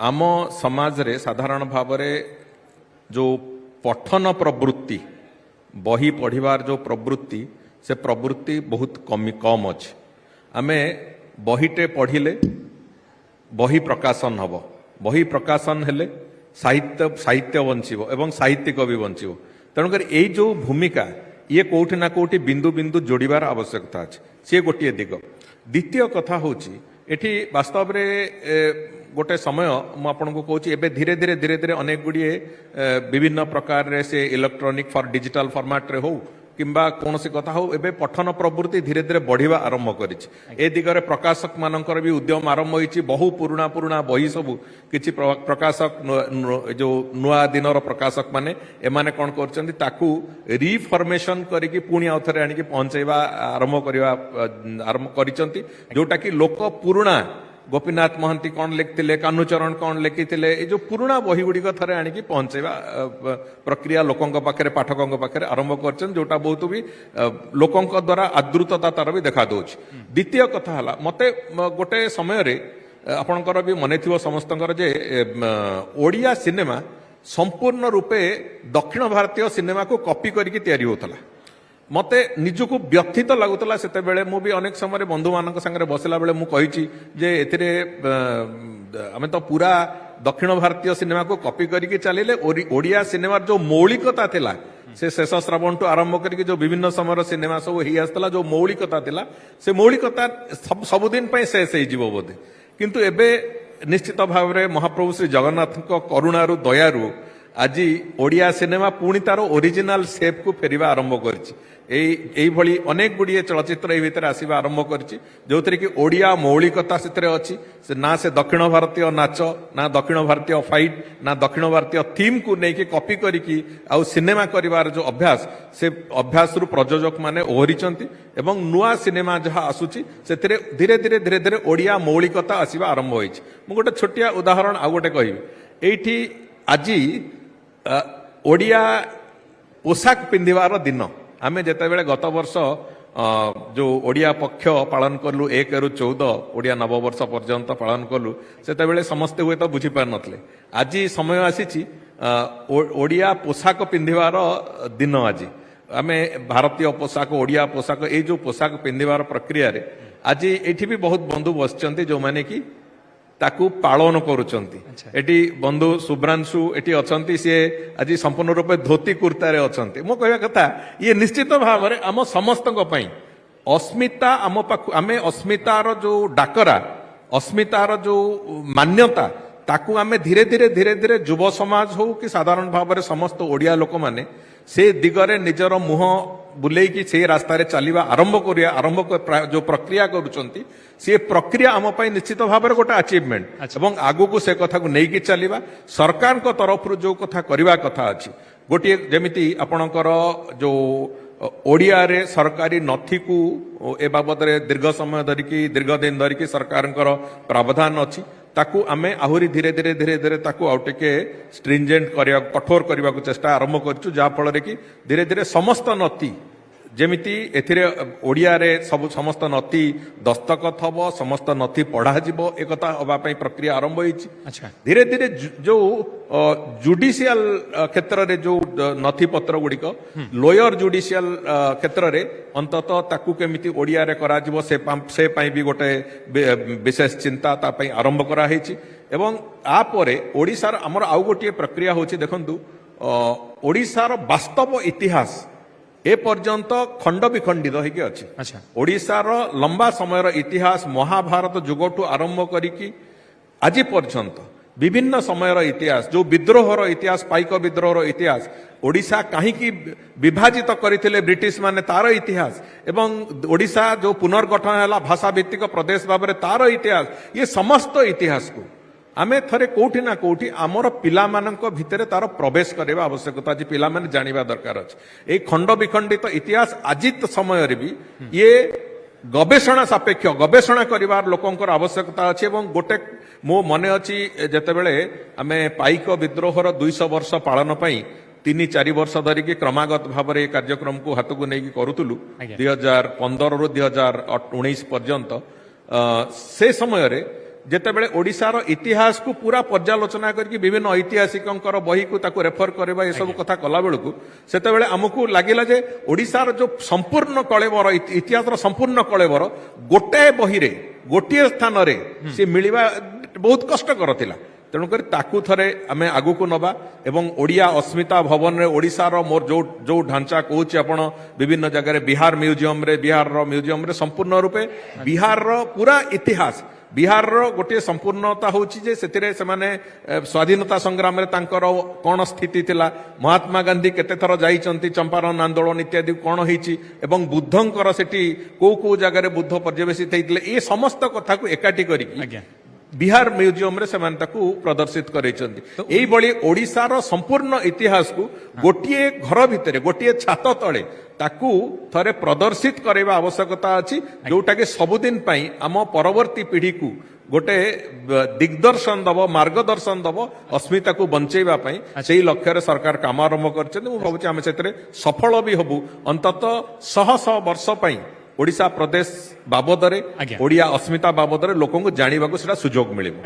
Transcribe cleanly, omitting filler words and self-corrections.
आम समाज रे साधारण भाव जो पठन प्रवृत्ति बही पढ़िबार जो प्रवृत्ति से प्रवृत्ति बहुत कम अच्छे आमे बहीटे पढ़िले बही प्रकाशन हब बही प्रकाशन हेले साहित्य साहित्य बंचिबो एवं साहित्यिक भी बंचिबो तेणुकर यही जो भूमिका ये कोठी ना कोठी बिंदु बिंदु जोड़बार आवश्यकता अच्छे सी गोटे दिग द्वितीय कथा होची एठी वास्तव रे गोटे समय मुझे कहूँ एवं धीरे धीरे धीरे धीरे अनेक गुड़िए विभिन्न प्रकार रे से इलेक्ट्रॉनिक फॉर डिजिटल फॉर्मेट रे हो किंबा कौन सी कथा हो एवं पठन प्रवृत्ति धीरे धीरे बढ़िया आरंभ कर दिगरे प्रकाशक मानकर भी उद्यम आरंभ होती बहु पुराणा पुराणा बही सबू किसी प्रकाशक जो नुआ दिनर प्रकाशक माने एमाने कौन करताकू रिफर्मेशन करिकी पुणी आउ थे आनिकी पहुंचेबा आरंभ करवा आरंभ करिसंती जोटा कि लोक पुराणा गोपीनाथ महांती कौन लिखिले कान्हूचरण कौन लिखिले ये जो पुराणा बही गुड़िक थे आनिकी पहुंचेबा प्रक्रिया लोकों पाखे पाठकों पाखे आरंभ कर जोटा बहुत भी लोकों द्वारा आदृतता तार भी देखा दौर द्वितीय कथा है मत गोटे समय आपणकर भी मन थी समस्त जे ओडिया सिनेमा संपूर्ण रूपे दक्षिण भारतीय सिनेमा को कॉपी करके तैयारी होता मते निजको व्यथित लगुला से मु भी अनेक समय बंधु मान सागर बसला बेले मुझे एथिरे आम तो पूरा दक्षिण भारतीय सिनेमा को कॉपी करके चलिले ओडिया सिनेमार जो मौलिकता थिला से शेष श्रावण टू आरंभ करके जो विभिन्न समय सिनेमा सब ही आसला जो मौलिकता थिला से मौलिकता सबुदिन शेष हो बोधे किंतु एबे निश्चित भाव में महाप्रभु श्री जगन्नाथ करुणारू दयारू आज ओडिया सिनेमा पुणी तार ओरिजिनाल सेप को फेरवा आरंभ करी अनेक गुड़िए चलचित्र ये भितर आसवा आरंभ करी जो थे कि ओडिया मौलिकता से अच्छी ना से दक्षिण भारतीय नाच ना दक्षिण भारतीय फाइट ना दक्षिण भारतीय थीम को लेकिन कॉपी करिकी आउ सिनेमा करिवार जो अभ्यास से अभ्यास रु प्रयोजक माने ओहरिचंती एवं नुआ सिनेमा जहाँ आसुची से धीरे धीरे धीरे धीरे ओडिया मौलिकता आसवा आरंभ होई मु गोटे छोटिया उदाहरण आउ गोटे कहबी एठी आज ओडिया पोशाक पिंधिबार दिन आमे जेतेबेले गत वर्ष जो ओडिया पक्ष पालन कलु 1 ରୁ 14 ओडिया नववर्ष पर्यंत पालन कलु सेतेबेले समस्ते हुए तो बुझी पार नथले आज समय आसीची ओडिया पोशाक पिंधिबार दिन आज आमे भारतीय पोशाक ओडिया पोशाक ए जो पोशाक पिंधिबार प्रक्रिया रे आज एठी भी बहुत बंधु बसचंती जो माने कि ताकू पालन करुचंती एटी बंधु शुभ्रांशु एटी अछंती सी आज संपूर्ण रूपे धोती कुर्ता रे अछंती मो कहया कथा ये निश्चित भाव में आम समस्तक पई अस्मिता आम पाखु आमे अस्मितार जो डाकरा अस्मितार जो मान्यता ताकू आमे धीरे धीरे धीरे धीरे युव समाज हो कि साधारण भाव में समस्त ओडिया लोक माने से दिगरे निजर मुह बुलेकी से रास्ता रे चलिबा आरंभ करिया आरंभ जो प्रक्रिया करुचंती से प्रक्रिया आम पाई निश्चित भाव में गोटे अचीवमेंट एवं आगु को से कथा को नहीं चलिबा सरकार को तरफ जो कथा करवा कथा अछि गोटे जेमिति आपणकर जो ओडिया रे सरकारी नथी को ए बाबद रे दीर्घ समय धरिकी दीर्घ दिन धरिकी सरकारଙ୍କର प्रावधान अछि ताकू आमे आहुरी धीरे धीरे धीरे धीरे ताकू आउ टिके स्ट्रिंजेंट करिया कठोर करबा को चेष्टा आरंभ करछु जा फल रे कि धीरे धीरे समस्त नथी जेमिति एथिरे ओडिया रे सब समस्त नथी दस्तखत हबो समस्त नथी पढ़ा जिवो एकता हबा पई प्रक्रिया आरंभ होईछि अच्छा धीरे धीरे जो जुडिशियल क्षेत्र रे जो नथी पत्र गुड़िक लोयर जुडिशियल क्षेत्र रे अंततः ताकू केमिति ओडिया रे करा जिवो से पई भी गोटे विशेष चिंता ता पई आरंभ करा हेछि एवं आ परे ओडिसा र हमर आउ गोटे प्रक्रिया होछि देखंतु ओडिसा र वास्तव इतिहास ए पर्यंत खंड विखंडित होगी अच्छी अच्छा ओडिशार लंबा समय इतिहास महाभारत जुगठू आरंभ करिकी आज पर्यंत विभिन्न समय इतिहास जो विद्रोहर इतिहास पाइक विद्रोहर इतिहास ओडिशा कहीं विभाजित करते ब्रिटिश माने तार इतिहास एवं ओडिशा जो पुनर्गठन है भाषा भित्तिक प्रदेश भाव में तार इतिहास ये समस्त इतिहास को आमे थरे कोठी ना कोठी आमर पिला मानक भितरे तार प्रवेश करबा आवश्यकता अछि पिला माने जानिबा दरकार अछि ए खंड विखंडित इतिहास आजित समय रे भी ये गवेषणा सापेक्ष गवेषणा करिवार लोकंकर आवश्यकता अछि एवं गोटे मो मने अछि जेतेबेले आमे पाइक विद्रोहर 200 वर्ष पालन पई 3-4 वर्ष धरिकी क्रमागत भाव में कार्यक्रम को हाथ को नहीं करूलु 2015 ରୁ 2019 पर्यंत से समय रे ଯେତେବେଳେ ଓଡ଼ିଶାର ଇତିହାସକୁ ପୁରା ପର୍ଯ୍ୟାଲୋଚନା କରିକି ବିଭିନ୍ନ ଐତିହାସିକଙ୍କର ବହିକୁ ତାକୁ ରେଫର କରିବା ଏସବୁ କଥା କଲା ବେଳକୁ ସେତେବେଳେ ଆମକୁ ଲାଗିଲା ଯେ ଓଡ଼ିଶାର ଯୋଉ ସମ୍ପୂର୍ଣ୍ଣ କଳେବର ଇତିହାସର ସମ୍ପୂର୍ଣ୍ଣ କଳେବର ଗୋଟାଏ ବହିରେ ଗୋଟିଏ ସ୍ଥାନରେ ସେ ମିଳିବା ବହୁତ କଷ୍ଟକର ଥିଲା। ତେଣୁକରି ତାକୁ ଥରେ ଆମେ ଆଗକୁ ନବା ଏବଂ ଓଡ଼ିଆ ଅସ୍ମିତା ଭବନରେ ଓଡ଼ିଶାର ମୋର ଯୋଉ ଢାଞ୍ଚା କହୁଛି ଆପଣ ବିଭିନ୍ନ ଜାଗାରେ ବିହାରର ମ୍ୟୁଜିୟମରେ ସମ୍ପୂର୍ଣ୍ଣ ରୂପେ ବିହାରର ପୁରା ଇତିହାସ ବିହାରର ଗୋଟିଏ ସମ୍ପୂର୍ଣ୍ଣତା ହେଉଛି ଯେ ସେଥିରେ ସେମାନେ ସ୍ୱାଧୀନତା ସଂଗ୍ରାମରେ ତାଙ୍କର କ'ଣ ସ୍ଥିତି ଥିଲା, ମହାତ୍ମା ଗାନ୍ଧୀ କେତେଥର ଯାଇଛନ୍ତି, ଚମ୍ପାରଣ ଆନ୍ଦୋଳନ ଇତ୍ୟାଦି କ'ଣ ହେଇଛି ଏବଂ ବୁଦ୍ଧଙ୍କର ସେଠି କୋଉ ଜାଗାରେ ବୁଦ୍ଧ ପର୍ଯ୍ୟବେସିତ ହେଇଥିଲେ ଏ ସମସ୍ତ କଥାକୁ ଏକାଠି କରିକି ବିହାର ମ୍ୟୁଜିୟମରେ ସେମାନେ ତାକୁ ପ୍ରଦର୍ଶିତ କରାଇଛନ୍ତି। ଏଇଭଳି ଓଡ଼ିଶାର ସମ୍ପୂର୍ଣ୍ଣ ଇତିହାସକୁ ଗୋଟିଏ ଘର ଭିତରେ ଗୋଟିଏ ଛାତ ତଳେ ତାକୁ ଥରେ ପ୍ରଦର୍ଶିତ କରାଇବା ଆବଶ୍ୟକତା ଅଛି, ଯୋଉଟାକି ସବୁଦିନ ପାଇଁ ଆମ ପରବର୍ତ୍ତୀ ପିଢ଼ିକୁ ଗୋଟେ ଦିଗ୍ଦର୍ଶନ ଦବ, ମାର୍ଗଦର୍ଶନ ଦବ ଅସ୍ମିତାକୁ ବଞ୍ଚେଇବା ପାଇଁ। ସେଇ ଲକ୍ଷ୍ୟରେ ସରକାର କାମ ଆରମ୍ଭ କରିଛନ୍ତି। ମୁଁ ଭାବୁଛି ଆମେ ସେଥିରେ ସଫଳ ବି ହବୁ। ଅନ୍ତତଃ ଶହ ବର୍ଷ ପାଇଁ ଓଡ଼ିଶା ପ୍ରଦେଶ ବାବଦରେ ଓଡ଼ିଆ ଅସ୍ମିତା ବାବଦରେ ଲୋକଙ୍କୁ ଜାଣିବାକୁ ସେଟା ସୁଯୋଗ ମିଳିବ।